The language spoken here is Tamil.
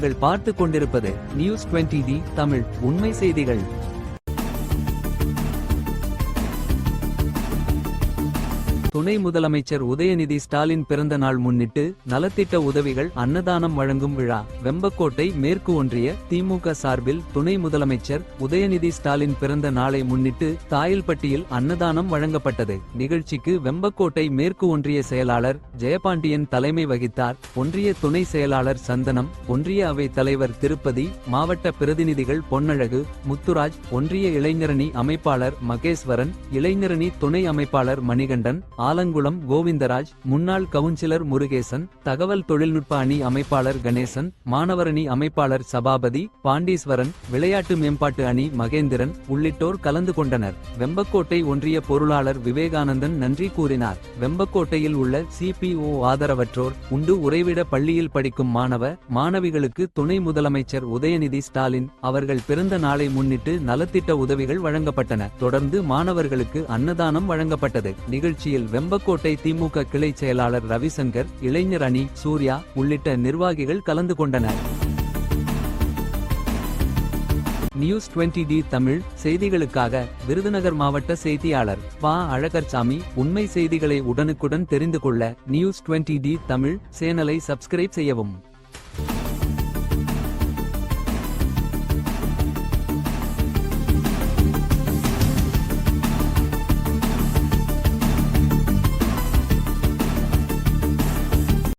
நீங்கள் பார்த்து கொண்டிருப்பது நியூஸ் 20D தமிழ் உண்மை செய்திகள். துணை முதலமைச்சர் உதயநிதி ஸ்டாலின் பிறந்த நாள் முன்னிட்டு நலத்திட்ட உதவிகள் அன்னதானம் வழங்கும் விழா. வெம்பக்கோட்டை மேற்கு ஒன்றிய திமுக சார்பில் துணை முதலமைச்சர் உதயநிதி ஸ்டாலின் பிறந்த நாளை முன்னிட்டு தாயல்பட்டியில் அன்னதானம் வழங்கப்பட்டது. நிகழ்ச்சிக்கு வெம்பக்கோட்டை மேற்கு ஒன்றிய செயலாளர் ஜெயபாண்டியன் தலைமை வகித்தார். ஒன்றிய துணை செயலாளர் சந்தனம், ஒன்றிய அவை தலைவர் திருப்பதி, மாவட்ட பிரதிநிதிகள் பொன்னழகு, முத்துராஜ், ஒன்றிய இளைஞரணி அமைப்பாளர் மகேஸ்வரன், இளைஞரணி துணை அமைப்பாளர் மணிகண்டன், ஆலங்குளம் கோவிந்தராஜ், முன்னாள் கவுன்சிலர் முருகேசன், தகவல் தொழில்நுட்ப அணி அமைப்பாளர் கணேசன், மாணவரணி அமைப்பாளர் சபாபதி, பாண்டீஸ்வரன், விளையாட்டு மேம்பாட்டு அணி மகேந்திரன் உள்ளிட்டோர் கலந்து கொண்டனர். வெம்பக்கோட்டை ஒன்றிய பொருளாளர் விவேகானந்தன் நன்றி கூறினார். வெம்பக்கோட்டையில் உள்ள CPO ஆதரவற்றோர் உண்டு உறைவிட பள்ளியில் படிக்கும் மாணவ மாணவிகளுக்கு துணை முதலமைச்சர் உதயநிதி ஸ்டாலின் அவர்கள் பிறந்த நாளை முன்னிட்டு நலத்திட்ட உதவிகள் வழங்கப்பட்டன. தொடர்ந்து மாணவர்களுக்கு அன்னதானம் வழங்கப்பட்டது. நிகழ்ச்சியில் வெம்பக்கோட்டை திமுக கிளை செயலாளர் ரவிசங்கர், இளைஞர் அணி சூர்யா உள்ளிட்ட நிர்வாகிகள் கலந்து கொண்டனர். நியூஸ் 20D தமிழ் செய்திகளுக்காக விருதுநகர் மாவட்ட செய்தியாளர் பா. அழகர்சாமி. உண்மை செய்திகளை உடனுக்குடன் தெரிந்து கொள்ள நியூஸ் 20D தமிழ் சேனலை சப்ஸ்கிரைப் செய்யவும்.